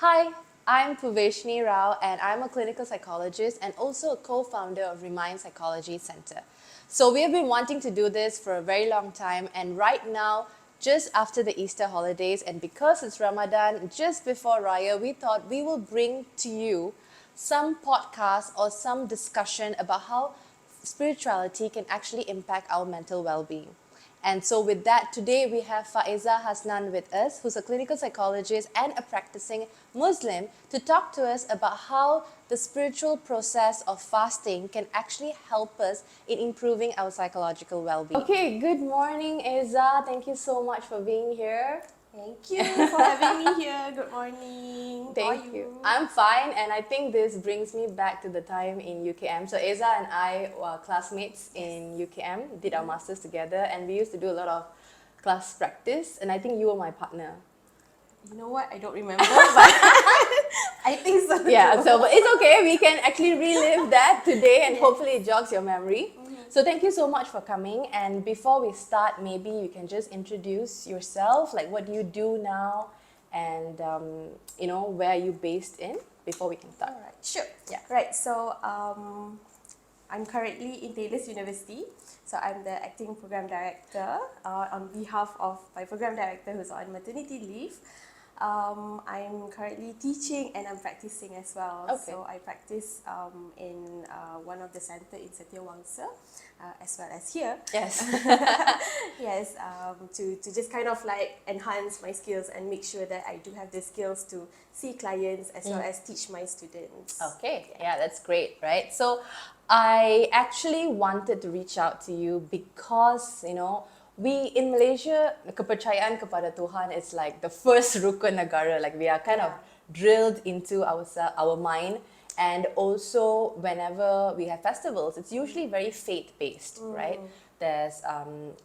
Hi, I'm Puveshni Rao and I'm a clinical psychologist and also a co-founder of Remind Psychology Center. So we have been wanting to do this for a very long time and right now, just after the Easter holidays and because it's Ramadan, just before Raya, we thought we will bring to you some podcast or some discussion about how spirituality can actually impact our mental well-being. And so, with that, today we have Faeza Hasnan with us, who's a clinical psychologist and a practicing Muslim, to talk to us about how the spiritual process of fasting can actually help us in improving our psychological well being. Okay, good morning, Eza. Thank you so much for being here. Thank you for having me here. Good morning. How are Thank you. I'm fine, and I think this brings me back to the time in UKM. So Eza and I were classmates in UKM, did our masters together, and we used to do a lot of class practice. And I think you were my partner. You know what? I don't remember, but I think so. Yeah. too. So, but it's okay. We can actually relive that today, and hopefully it jogs your memory. So thank you so much for coming. And before we start, maybe you can just introduce yourself. Like, what do you do now, and where are you based in? Before we can start. All right, sure. Yeah. Right. So, I'm currently in Taylor's University. So I'm the acting program director on behalf of my program director who's on maternity leave. I'm currently teaching and I'm practicing as well. Okay. So I practice in one of the centre in Setiawangsa, as well as here. Yes. Yes, to just kind of like enhance my skills and make sure that I do have the skills to see clients as well as teach my students. Okay, yeah, that's great, right? So I actually wanted to reach out to you because, we in Malaysia, kepercayaan kepada Tuhan is like the first rukun negara. Like we are kind of drilled into our mind. And also, whenever we have festivals, it's usually very faith-based, right? There's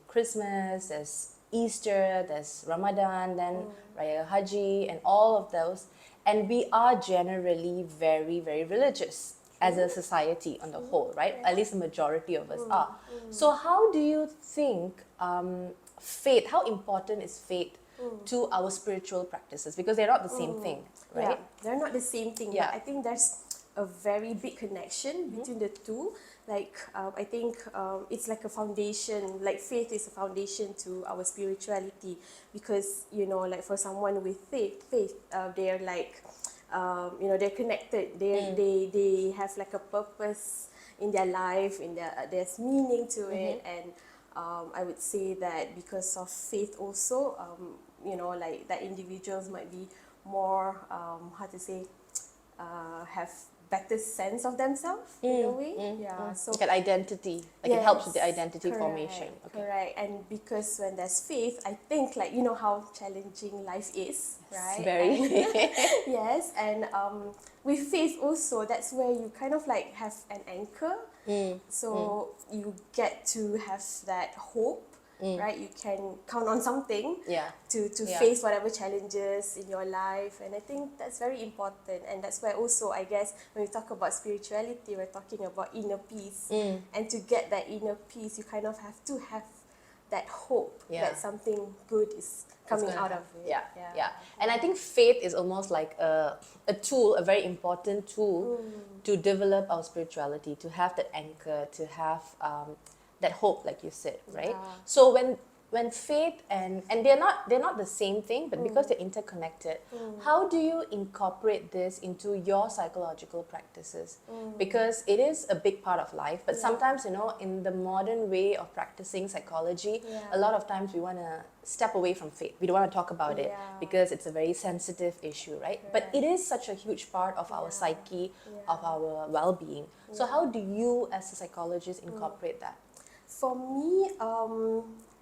Christmas, there's Easter, there's Ramadan, then Raya Haji, and all of those. And we are generally very, very religious as a society on the whole, right? At least the majority of us are. So, how do you think faith, how important is faith to our spiritual practices? Because they're not the same thing, right? Yeah, they're not the same thing. Yeah. But I think there's a very big connection between the two. Like I think it's like a foundation. Like faith is a foundation to our spirituality because like for someone with faith, they're like they're connected. They have like a purpose in their life. There's meaning to it, and I would say that because of faith also, like that individuals might be more how to say have better sense of themselves in a way. So Like an identity, like it helps with the yes, identity formation. Okay. correct. And because when there's faith, I think like how challenging life is, right? Very. Yes, and with faith also, that's where you kind of like have an anchor. So you get to have that hope, right? You can count on something Yeah. to Yeah. face whatever challenges in your life. And I think that's very important. And that's where also, I guess, when we talk about spirituality, we're talking about inner peace. And to get that inner peace, you kind of have to have that hope that something good is coming out of it. Yeah. And I think faith is almost like a tool, a very important tool to develop our spirituality, to have that anchor, to have that hope, like you said, right? Yeah. So when faith and they're not the same thing, but because they're interconnected, how do you incorporate this into your psychological practices? Because it is a big part of life, but sometimes in the modern way of practicing psychology, a lot of times we want to step away from faith. We don't want to talk about it because it's a very sensitive issue, right? But it is such a huge part of our psyche, of our well-being. So how do you as a psychologist incorporate that? For me,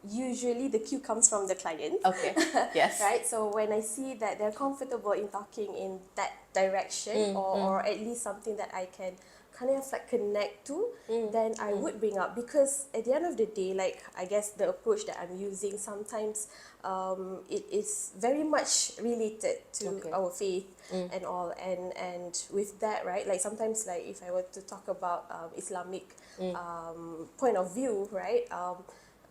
usually the cue comes from the client. Okay. Yes. Right? So when I see that they're comfortable in talking in that direction, or at least something that I can kind of like connect to, then I would bring up, because at the end of the day, like I guess the approach that I'm using sometimes it is very much related to our faith and all, and with that, right, like sometimes like if I were to talk about Islamic point of view, right,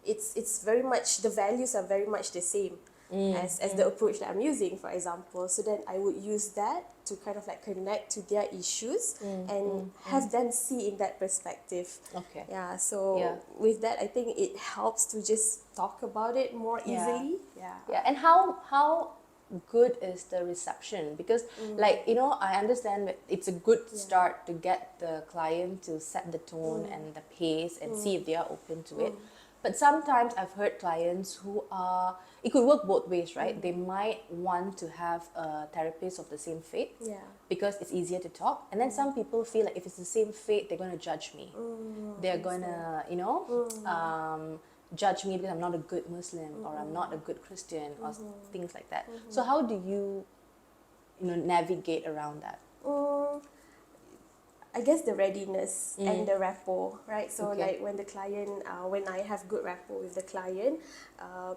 it's very much, the values are very much the same. as the approach that I'm using, for example. So then I would use that to kind of like connect to their issues and have them see in that perspective. Okay. Yeah, so Yeah. with that, I think it helps to just talk about it more Yeah. easily. Yeah. Yeah, and how good is the reception? Because like, you know, I understand that it's a good start to get the client to set the tone and the pace and see if they are open to it. But sometimes I've heard clients who are, it could work both ways, right? They might want to have a therapist of the same faith Yeah. because it's easier to talk. And then some people feel like if it's the same faith, they're going to judge me. They're going to, you know, judge me because I'm not a good Muslim or I'm not a good Christian or things like that. So how do you know, navigate around that? I guess the readiness and the rapport, right? So Okay. like when the client, when I have good rapport with the client,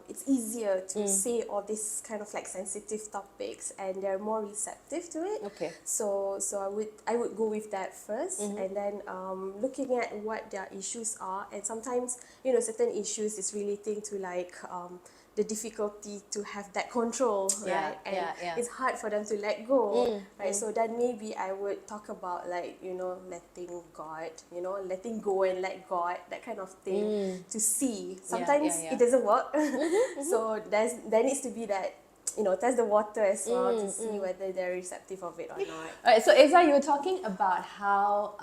it's easier to say all these kind of like sensitive topics, and they're more receptive to it. Okay. So I would go with that 1st, and then looking at what their issues are, and sometimes, you know, certain issues is relating to like the difficulty to have that control, Yeah, right? And yeah. it's hard for them to let go, right? So then maybe I would talk about like, you know, letting God, you know, letting go and let God, that kind of thing, to see. Sometimes yeah. it doesn't work. So there needs to be that, you know, test the water as well to see whether they're receptive of it or not. All right, so Eza, you were talking about how,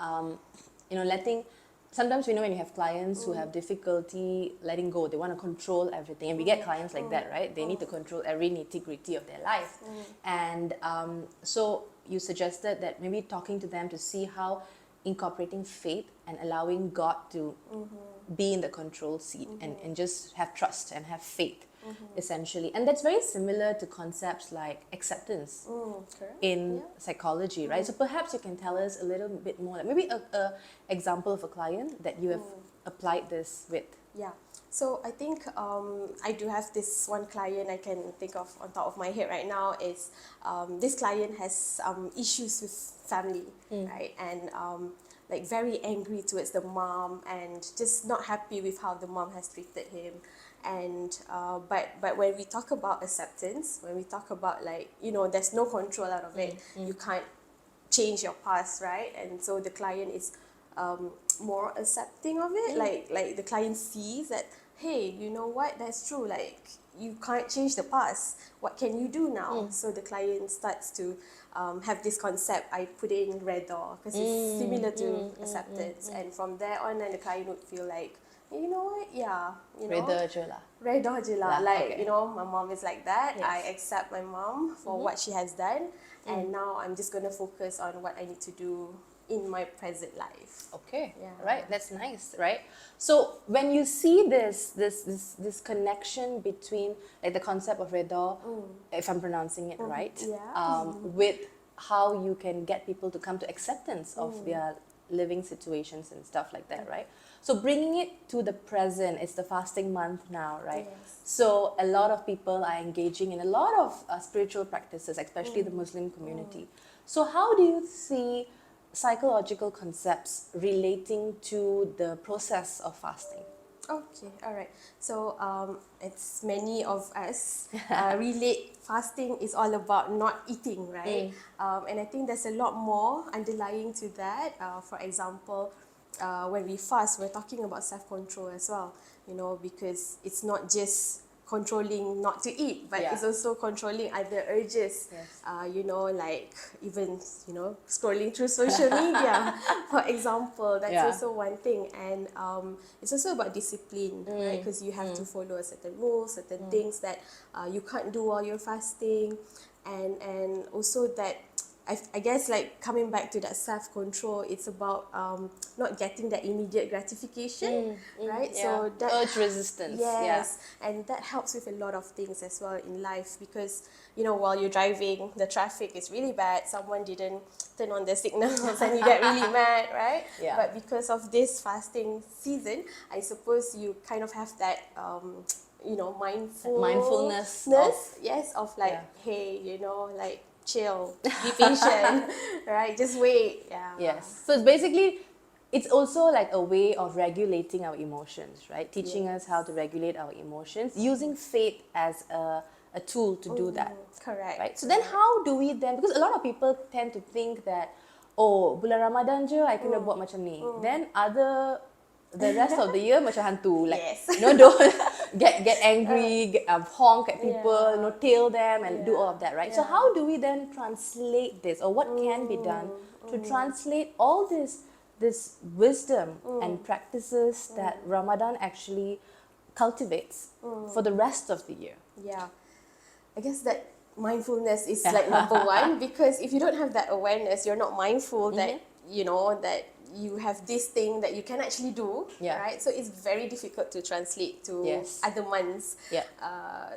you know, letting, sometimes we know when you have clients who have difficulty letting go, they want to control everything. And we get clients like that, right? They need to control every nitty-gritty of their life. And so you suggested that maybe talking to them to see how incorporating faith and allowing God to be in the control seat and just have trust and have faith, essentially. And that's very similar to concepts like acceptance Correct. in psychology, right? So perhaps you can tell us a little bit more, like maybe a example of a client that you have applied this with. Yeah. So I think I do have this one client I can think of on top of my head right now. Is this client has issues with family, right? And like very angry towards the mom and just not happy with how the mom has treated him. And but when we talk about acceptance, when we talk about like, you know, there's no control out of it, you can't change your past, right? And so the client is more accepting of it. Like the client sees that, hey, you know what, that's true, like you can't change the past, what can you do now? So the client starts to have this concept, I put it in redor because it's similar to acceptance. And from there on, then the client would feel like, you know what, yeah, you know, Redha je lah. redha je lah. Lah, Like, okay. you know, my mom is like that. Yes. I accept my mom for what she has done, and now I'm just gonna focus on what I need to do in my present life. Okay, Yeah. right, that's nice, right? So when you see this connection between like the concept of redha, if I'm pronouncing it right, Yeah. with how you can get people to come to acceptance of their living situations and stuff like that, right? So bringing it to the present, it's the fasting month now, right? Yes. So a lot of people are engaging in a lot of spiritual practices, especially the Muslim community. So how do you see psychological concepts relating to the process of fasting? Okay, all right. So it's many of us relate fasting is all about not eating, right? And I think there's a lot more underlying to that. For example, when we fast, we're talking about self-control as well, you know, because it's not just controlling not to eat, but Yeah. it's also controlling other urges. Yes. You know, like even, you know, scrolling through social media, for example, that's Yeah. also one thing. And it's also about discipline, right? Because you have to follow a certain rules, certain things that you can't do while you're fasting, and also that I guess like coming back to that self-control, it's about not getting that immediate gratification, right? Yeah. So that Urge resistance. yes, and that helps with a lot of things as well in life, because, you know, while you're driving, the traffic is really bad, someone didn't turn on the signals and you get really mad, right? Yeah. But because of this fasting season, I suppose you kind of have that you know, Mindfulness yes, of like, Yeah. hey, you know, like chill, be patient, right? Just wait. Yeah. Yes. So it's basically, it's also like a way of regulating our emotions, right? Teaching us how to regulate our emotions, using faith as a tool to do that. Correct. Right? So then how do we then, because a lot of people tend to think that, oh, bulan Ramadan je I kena buat macam ni. Then the rest of the year macam hantu. Like, Yes. don't get angry, honk at people, Yeah. tail them and do all of Yeah. that, right? So Yeah. how do we then translate this, or what can be done to translate all this wisdom and practices that Ramadan actually cultivates for the rest of the year? Yeah, I guess that mindfulness is like number one, because if you don't have that awareness, you're not mindful that that you have this thing that you can actually do, Yeah. right? So it's very difficult to translate to Yes. other months Yeah.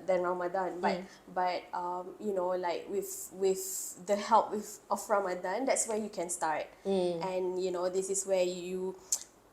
than Ramadan. But like with the help of Ramadan, that's where you can start. And this is where you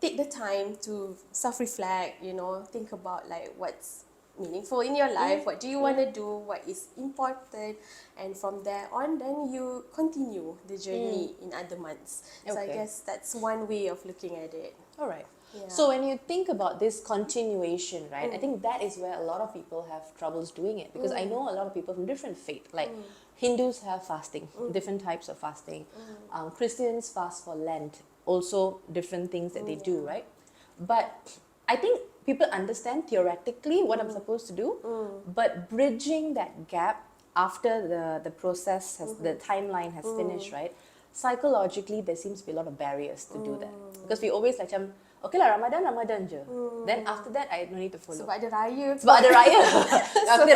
take the time to self-reflect, think about like what's meaningful in your life, what do you want to do, what is important, and from there on then you continue the journey in other months. So I Okay. guess that's one way of looking at it. All right. Yeah. So when you think about this continuation, right, I think that is where a lot of people have troubles doing it, because I know a lot of people from different faith, like Hindus have fasting, different types of fasting. Christians fast for Lent, also different things that they do, right? But I think people understand theoretically what I'm supposed to do, but bridging that gap after the process has, the timeline has finished, right? Psychologically, there seems to be a lot of barriers to do that, because we always like macam, okay lah, Ramadan je. Then after that, I don't need to follow. Sebab ada raya. Sebab ada raya. Kita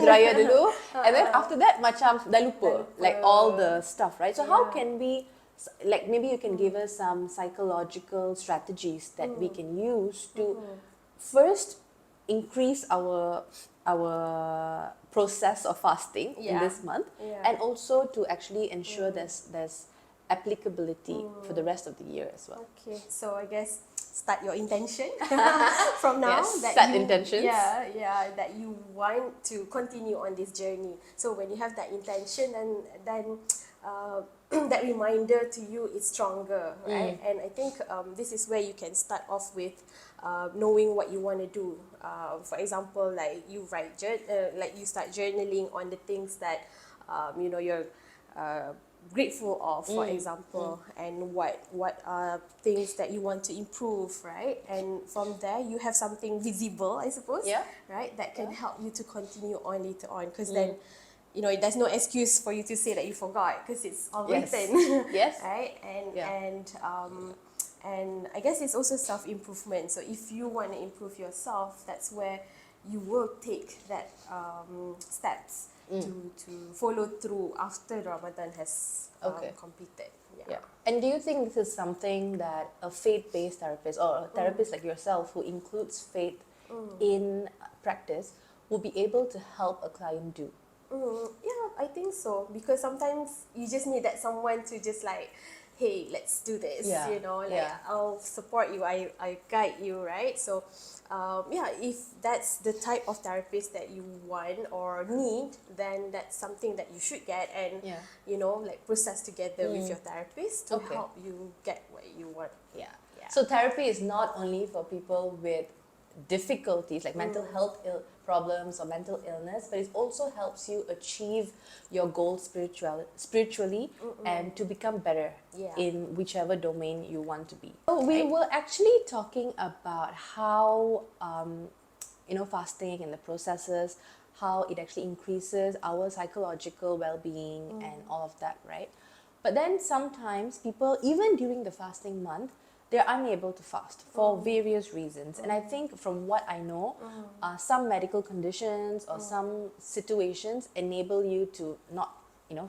raya dulu. And then after that, macam dah lupa. Like all the stuff, right? So how can we, like maybe you can give us some psychological strategies that we can use to first increase our process of fasting in Yeah. this month, Yeah. and also to actually ensure there's applicability for the rest of the year as well. Okay, so I guess start your intention from now. Yes, that set you, intentions. Yeah, that you want to continue on this journey. So when you have that intention, then that reminder to you is stronger, right? And I think this is where you can start off with knowing what you want to do. For example, like you like you start journaling on the things that you're grateful of, for example, and what are things that you want to improve, right? And from there you have something visible, I suppose, Yeah. right, that can help you to continue on later on, because then there's no excuse for you to say that you forgot, because it's all Yes. written. Yes. Right? And I guess it's also self-improvement. So if you want to improve yourself, that's where you will take that steps to follow through after Ramadan has completed. Yeah. And do you think this is something that a faith-based therapist or a therapist like yourself who includes faith in practice will be able to help a client do? Yeah, I think so, because sometimes you just need that someone to just like, hey, let's do this, Yeah, I'll support you, I guide you, right? So if that's the type of therapist that you want or need, then that's something that you should get and like process together with your therapist to help you get what you want. Yeah. So therapy is not only for people with difficulties like mental health problems or mental illness, but it also helps you achieve your goals spiritually and to become better in whichever domain you want to be. So we were actually talking about how fasting and the processes, how it actually increases our psychological well-being and all of that, right? But then sometimes people, even during the fasting month, they're unable to fast for various reasons. And I think from what I know, some medical conditions or some situations enable you to not,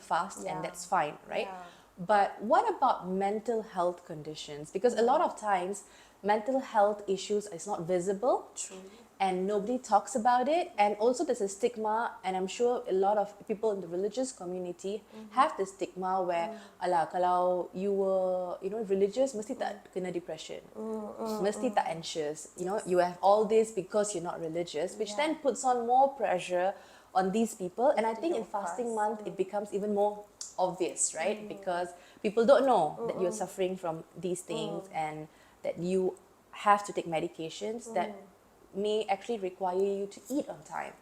fast, and that's fine, right? Yeah. But what about mental health conditions? Because a lot of times, mental health issues is not visible. True. And nobody talks about it, and also there's a stigma, and I'm sure a lot of people in the religious community have this stigma where alah, kalau you were religious, mesti tak kena depression, mesti tak anxious, you have all this because you're not religious, which then puts on more pressure on these people. And I think in fasting month it becomes even more obvious, right? Because people don't know that you're suffering from these things and that you have to take medications that may actually require you to eat on time,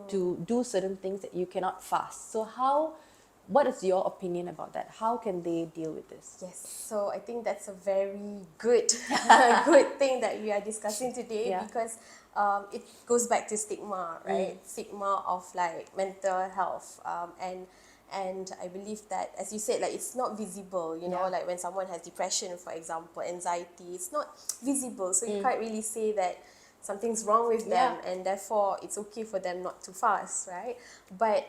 to do certain things that you cannot fast. So what is your opinion about that? How can they deal with this? Yes, so I think that's a very good good thing that we are discussing today, Yeah. because it goes back to stigma, right? Stigma of like mental health, and I believe that, as you said, like it's not visible, you know, Yeah. like when someone has depression, for example, anxiety, it's not visible, so you can't really say that something's wrong with them, Yeah. and therefore it's okay for them not to fast, right? But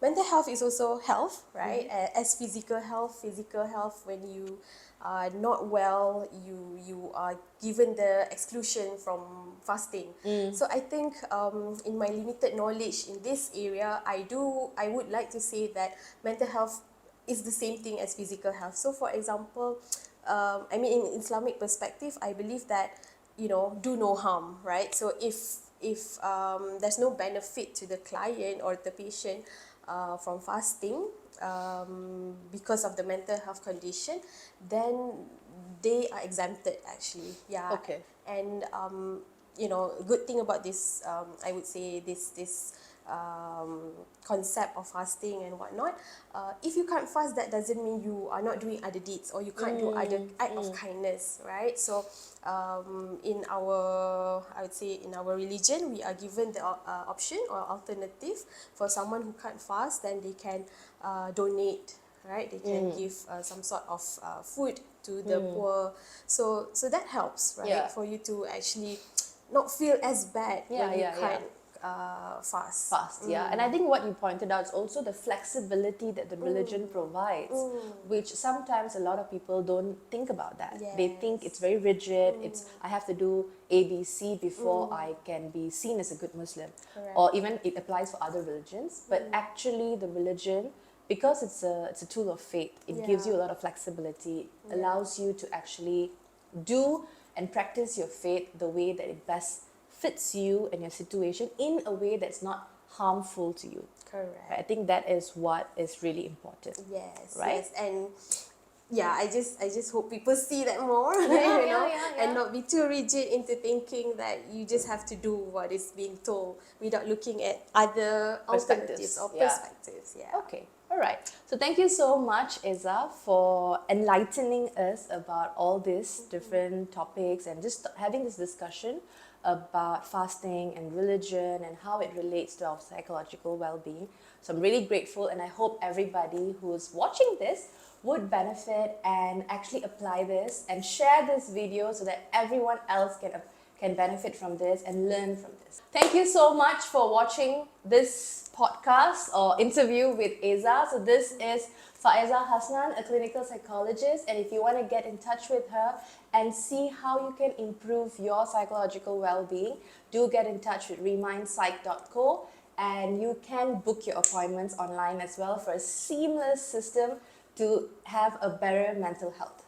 mental health is also health, right? As physical health, when you are not well, you are given the exclusion from fasting. So I think in my limited knowledge in this area, I would like to say that mental health is the same thing as physical health. So for example, I mean, in Islamic perspective, I believe that, you know, do no harm, right? So if there's no benefit to the client or the patient from fasting, because of the mental health condition, then they are exempted actually. Yeah. Okay. And you know, a good thing about this, I would say this concept of fasting and whatnot, if you can't fast, that doesn't mean you are not doing other deeds, or you can't do other act of kindness, right? So in our, I would say, in our religion, we are given the option or alternative for someone who can't fast, then they can donate, right? They can give some sort of food to the poor. So that helps, right? Yeah. For you to actually not feel as bad Yeah, when you yeah, can't fast. Fast, yeah. And I think what you pointed out is also the flexibility that the religion provides, which sometimes a lot of people don't think about that. They think it's very rigid, it's I have to do A, B, C before I can be seen as a good Muslim. Correct. Or even it applies for other religions. But actually the religion, because it's a tool of faith, it gives you a lot of flexibility, allows you to actually do and practice your faith the way that it best fits you and your situation in a way that's not harmful to you. Correct. I think that is what is really important. Yes, Right? yes, and yeah, I just hope people see that more, you know, yeah. and not be too rigid into thinking that you just have to do what is being told without looking at other alternatives or yeah. perspectives. Yeah. Okay, all right. So thank you so much, Iza, for enlightening us about all these different topics and just having this discussion about fasting and religion and how it relates to our psychological well-being. So I'm really grateful, and I hope everybody who's watching this would benefit and actually apply this and share this video so that everyone else can benefit from this and learn from this. Thank you so much for watching this podcast or interview with Eza. So this is Faeza Hasnan, a clinical psychologist, and if you want to get in touch with her and see how you can improve your psychological well-being, do get in touch with remindpsych.co, and you can book your appointments online as well for a seamless system to have a better mental health.